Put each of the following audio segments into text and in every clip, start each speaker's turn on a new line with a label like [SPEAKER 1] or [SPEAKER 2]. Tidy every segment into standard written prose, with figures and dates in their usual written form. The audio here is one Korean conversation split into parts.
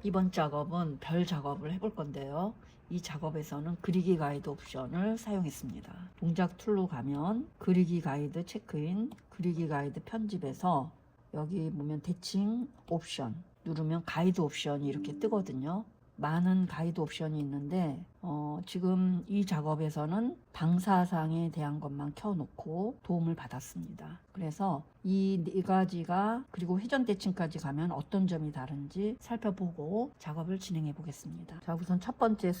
[SPEAKER 1] 이번 작업은 별 작업을 해볼 건데요. 이 작업에서는 그리기 가이드 옵션을 사용했습니다. 동작 툴로 가면 그리기 가이드 체크인, 그리기 가이드 편집에서 여기 보면 대칭 옵션 누르면 가이드 옵션이 이렇게 뜨거든요. 많은 가이드 옵션이 있는데 지금 이 작업에서는 방사상에 대한 것만 켜놓고 도움을 받았습니다. 그래서 이 네 가지가 그리고 회전 대칭까지 가면 어떤 점이 다른지 살펴보고 작업을 진행해 보겠습니다. 자, 우선 첫 번째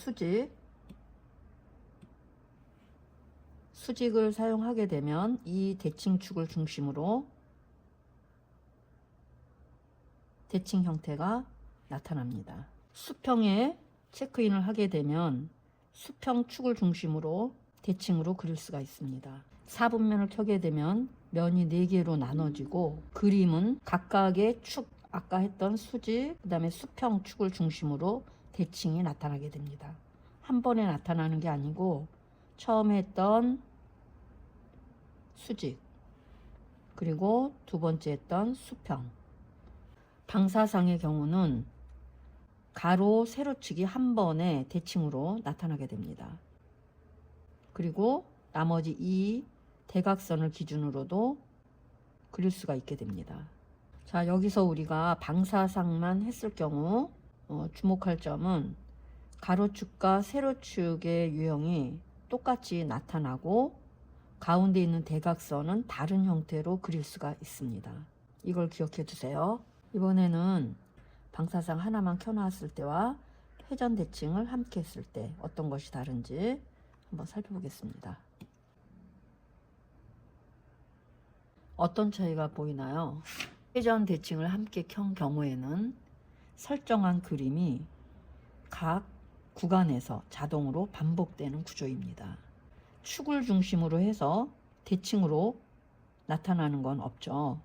[SPEAKER 1] 수직을 사용하게 되면 이 대칭축을 중심으로 대칭 형태가 나타납니다. 수평에 체크인을 하게 되면 수평 축을 중심으로 대칭으로 그릴 수가 있습니다. 4분면을 켜게 되면 면이 4개로 나눠지고 그림은 각각의 축, 아까 했던 수직, 그 다음에 수평 축을 중심으로 대칭이 나타나게 됩니다. 한 번에 나타나는 게 아니고 처음에 했던 수직, 그리고 두 번째 했던 수평. 방사상의 경우는 가로, 세로축이 한 번에 대칭으로 나타나게 됩니다. 그리고 나머지 이 대각선을 기준으로도 그릴 수가 있게 됩니다. 자, 여기서 우리가 방사상만 했을 경우 주목할 점은 가로축과 세로축의 유형이 똑같이 나타나고 가운데 있는 대각선은 다른 형태로 그릴 수가 있습니다. 이걸 기억해 주세요. 이번에는 방사상 하나만 켜놨을 때와 회전 대칭을 함께 했을 때 어떤 것이 다른지 한번 살펴보겠습니다. 어떤 차이가 보이나요? 회전 대칭을 함께 켠 경우에는 설정한 그림이 각 구간에서 자동으로 반복되는 구조입니다. 축을 중심으로 해서 대칭으로 나타나는 건 없죠.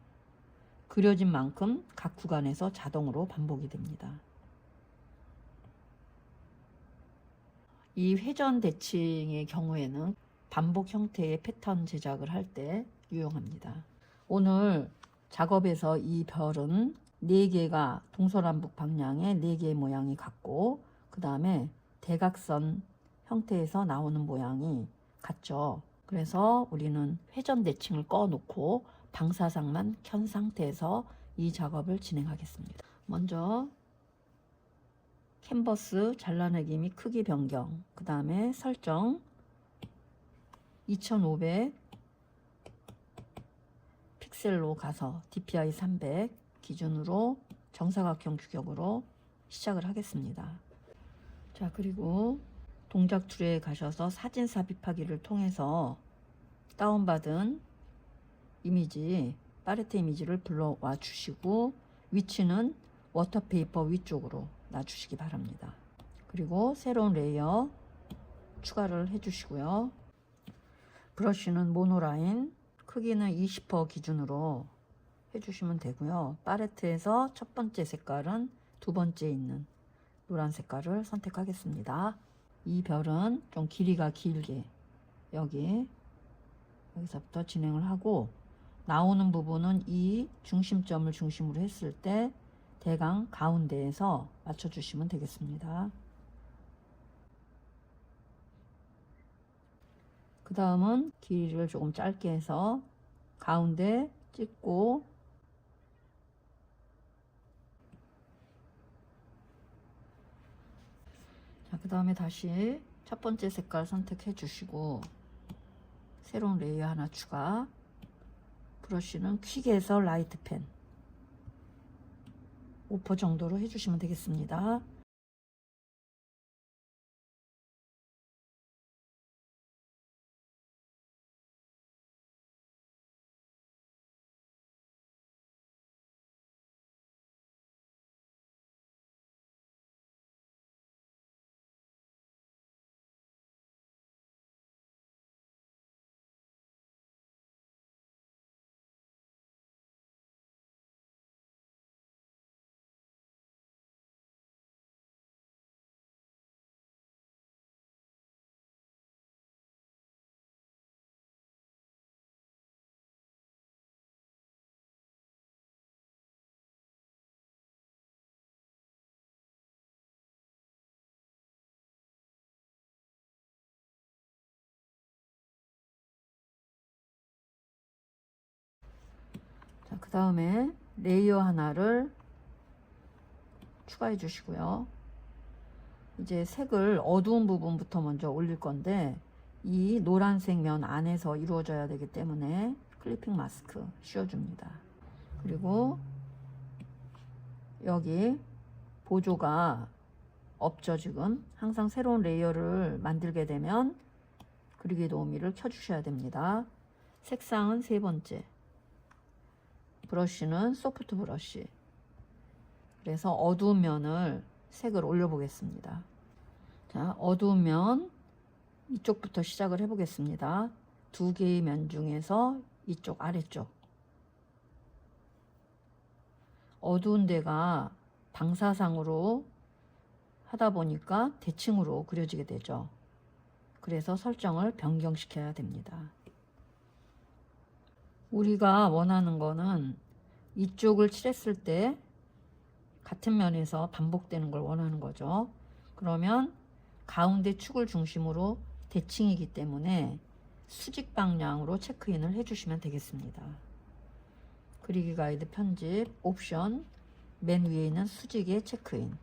[SPEAKER 1] 그려진 만큼 각 구간에서 자동으로 반복이 됩니다. 이 회전 대칭의 경우에는 반복 형태의 패턴 제작을 할 때 유용합니다. 오늘 작업에서 이 별은 4개가 동서남북 방향에 4개의 모양이 같고 그 다음에 대각선 형태에서 나오는 모양이 같죠. 그래서 우리는 회전 대칭을 꺼 놓고 방사상만 켠 상태에서 이 작업을 진행하겠습니다. 먼저 캔버스 잘라내기 및 크기 변경, 그 다음에 설정 2500 픽셀로 가서 DPI 300 기준으로 정사각형 규격으로 시작을 하겠습니다. 자, 그리고 동작 툴에 가셔서 사진 삽입하기를 통해서 다운받은 이미지, 팔레트 이미지를 불러와 주시고 위치는 워터페이퍼 위쪽으로 놔주시기 바랍니다. 그리고 새로운 레이어 추가를 해주시고요. 브러쉬는 모노라인, 크기는 20% 기준으로 해주시면 되고요. 팔레트에서 첫 번째 색깔은 두 번째 있는 노란 색깔을 선택하겠습니다. 이 별은 좀 길이가 길게 여기서부터 진행을 하고 나오는 부분은 이 중심점을 중심으로 했을 때 대강 가운데에서 맞춰주시면 되겠습니다. 그 다음은 길이를 조금 짧게 해서 가운데 찍고 자, 그 다음에 다시 첫 번째 색깔 선택해 주시고 새로운 레이어 하나 추가. 브러쉬는 퀵에서 라이트 펜 5% 정도로 해주시면 되겠습니다. 그 다음에 레이어 하나를 추가해 주시고요. 이제 색을 어두운 부분부터 먼저 올릴 건데 이 노란색 면 안에서 이루어져야 되기 때문에 클리핑 마스크 씌워줍니다. 그리고 여기 보조가 없죠. 지금 항상 새로운 레이어를 만들게 되면 그리기 도우미를 켜주셔야 됩니다. 색상은 세 번째, 브러쉬는 소프트 브러쉬. 그래서 어두운 면을 색을 올려 보겠습니다. 자, 어두운 면 이쪽부터 시작을 해 보겠습니다. 두 개의 면 중에서 이쪽 아래쪽, 어두운 데가 방사상으로 하다 보니까 대칭으로 그려지게 되죠. 그래서 설정을 변경시켜야 됩니다. 우리가 원하는 거는 이쪽을 칠했을 때 같은 면에서 반복되는 걸 원하는 거죠. 그러면 가운데 축을 중심으로 대칭이기 때문에 수직 방향으로 체크인을 해주시면 되겠습니다. 그리기 가이드 편집 옵션 맨 위에 있는 수직의 체크인,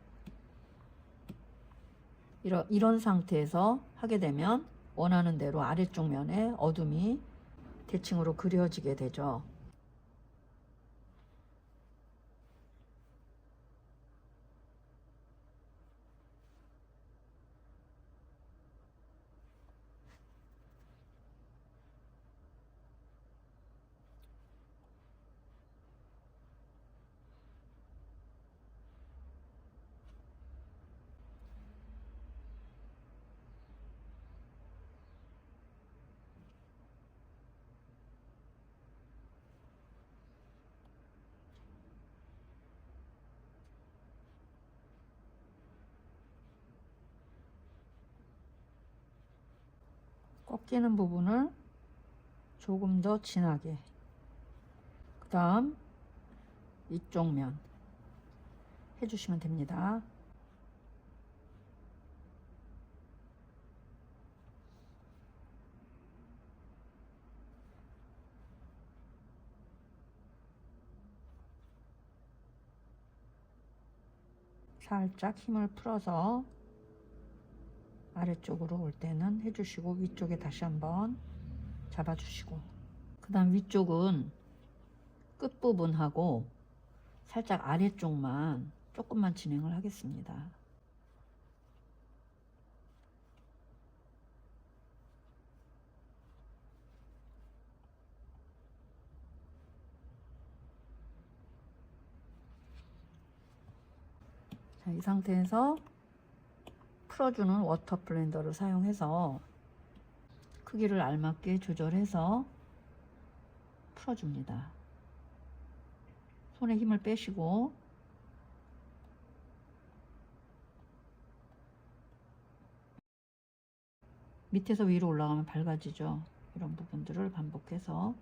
[SPEAKER 1] 이런 상태에서 하게 되면 원하는 대로 아래쪽 면에 어둠이 대칭으로 그려지게 되죠. 꺾이는 부분을 조금 더 진하게, 그 다음 이쪽 면 해주시면 됩니다. 살짝 힘을 풀어서 아래쪽으로 올 때는 해주시고 위쪽에 다시 한번 잡아주시고, 그 다음 위쪽은 끝부분하고 살짝 아래쪽만 조금만 진행을 하겠습니다. 자, 이 상태에서 풀어주는 워터 블렌더를 사용해서 크기를 알맞게 조절해서 풀어줍니다. 손에 힘을 빼시고 밑에서 위로 올라가면 밝아지죠. 이런 부분들을 반복해서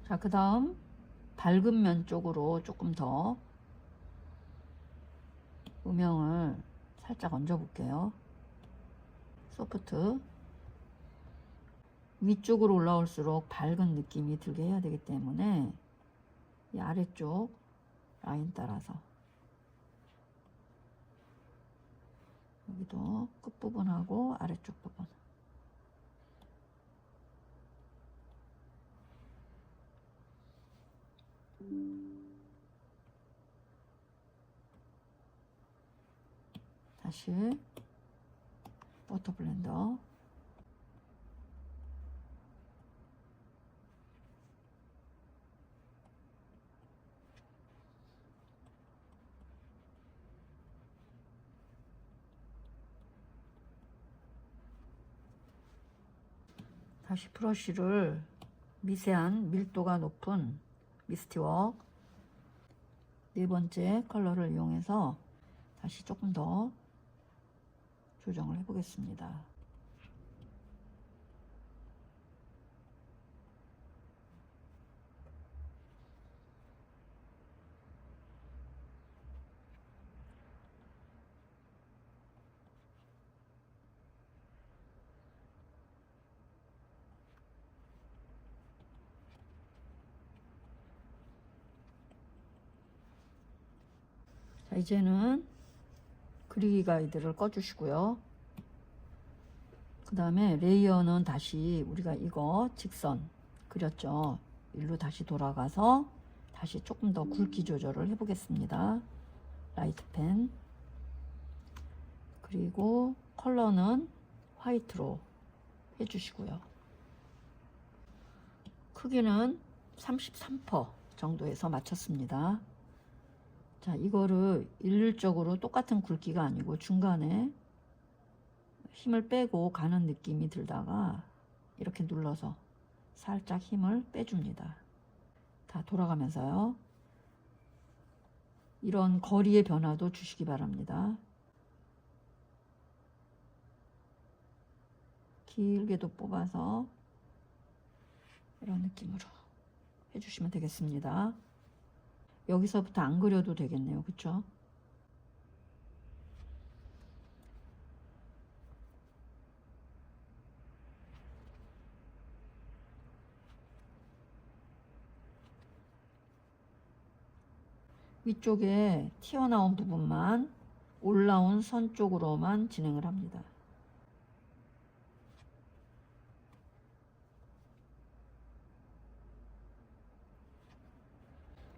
[SPEAKER 1] 자, 그 다음 밝은 면 쪽으로 조금 더 음영을 살짝 얹어 볼게요. 소프트, 위쪽으로 올라올수록 밝은 느낌이 들게 해야 되기 때문에 이 아래쪽 라인 따라서 여기도 끝부분하고 아래쪽 부분 다시 워터 블렌더 다시 브러쉬를 미세한 밀도가 높은 미스티웍 네 번째 컬러를 이용해서 다시 조금 더 조정을 해 보겠습니다. 자, 이제는 그리기 가이드를 꺼주시고요. 그 다음에 레이어는 다시 우리가 이거 직선 그렸죠. 일로 다시 돌아가서 다시 조금 더 굵기 조절을 해 보겠습니다. 라이트 펜. 그리고 컬러는 화이트로 해주시고요. 크기는 33% 정도에서 맞췄습니다. 자, 이거를 일률적으로 똑같은 굵기가 아니고 중간에 힘을 빼고 가는 느낌이 들다가 이렇게 눌러서 살짝 힘을 빼줍니다. 다 돌아가면서요. 이런 거리의 변화도 주시기 바랍니다. 길게도 뽑아서 이런 느낌으로 해주시면 되겠습니다. 여기서부터 안 그려도 되겠네요. 그쵸? 위쪽에 튀어나온 부분만 올라온 선 쪽으로만 진행을 합니다.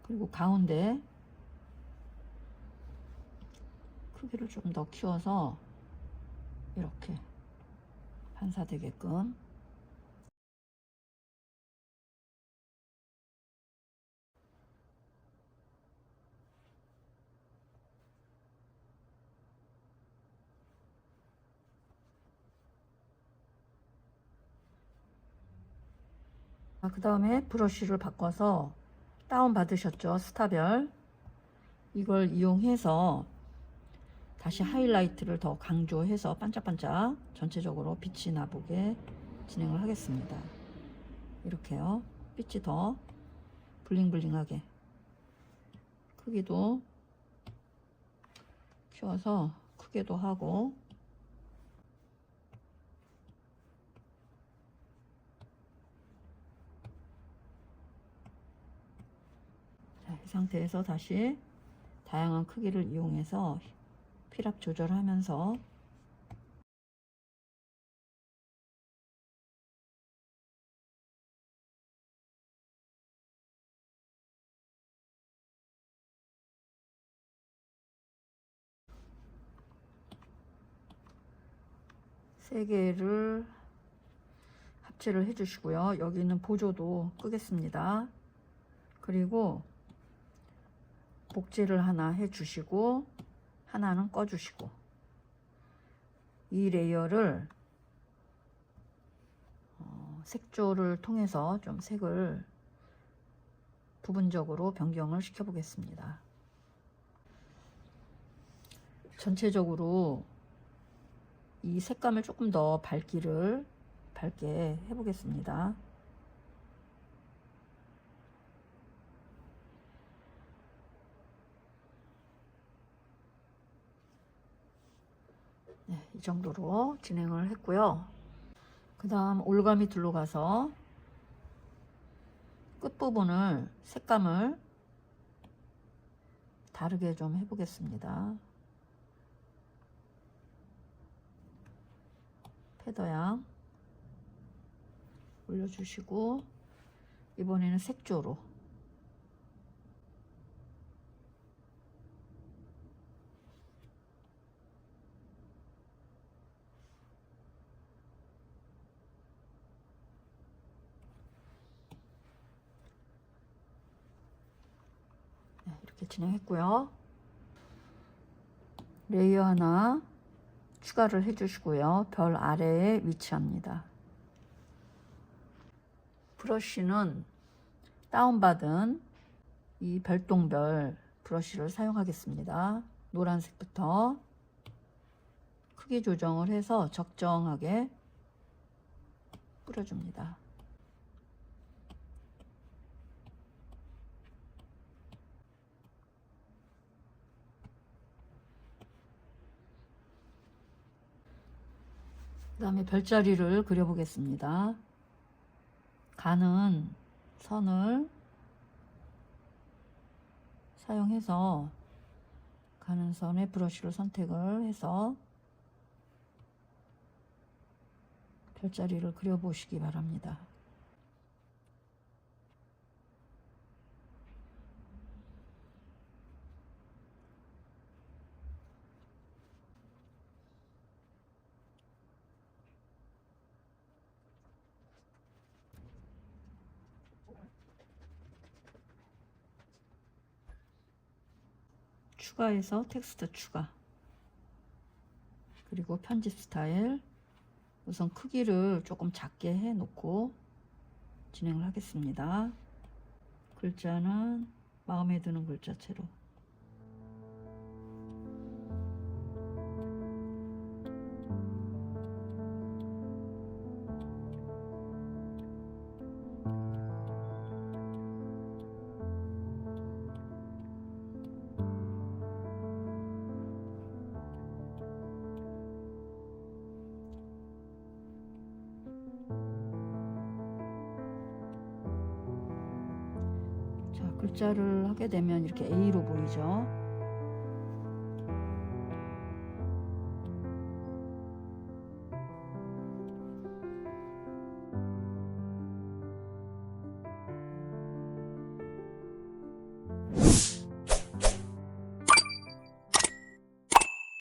[SPEAKER 1] 그리고 가운데 크기를 좀 더 키워서 이렇게 반사되게끔 그 다음에 브러쉬를 바꿔서 다운 받으셨죠? 스타별 이걸 이용해서 다시 하이라이트를 더 강조해서 반짝반짝 전체적으로 빛이 나보게 진행을 하겠습니다. 이렇게요. 빛이 더 블링블링하게 크기도 키워서 크게도 하고 자, 이 상태에서 다시 다양한 크기를 이용해서 필압 조절하면서 세 개를 합체를 해 주시고요. 여기 있는 보조도 끄겠습니다. 그리고 복제를 하나 해 주시고 하나는 꺼 주시고 이 레이어를 색조를 통해서 좀 색을 부분적으로 변경을 시켜 보겠습니다. 전체적으로 이 색감을 조금 더 밝게 해 보겠습니다. 네, 이 정도로 진행을 했고요. 그 다음 올가미 툴로 가서 끝부분을 색감을 다르게 좀 해보겠습니다. 패더양 올려주시고 이번에는 색조로 이렇게 진행했고요. 레이어 하나 추가를 해 주시고요. 별 아래에 위치합니다. 브러쉬는 다운받은 이 별똥별 브러쉬를 사용하겠습니다. 노란색부터 크기 조정을 해서 적정하게 뿌려줍니다. 그 다음에 별자리를 그려보겠습니다. 가는 선을 사용해서 가는 선에 브러쉬를 선택을 해서 별자리를 그려보시기 바랍니다. 추가해서 텍스트 추가, 그리고 편집 스타일, 우선 크기를 조금 작게 해 놓고 진행을 하겠습니다. 글자는 마음에 드는 글자체로. 글자를 하게 되면 이렇게 A로 보이죠.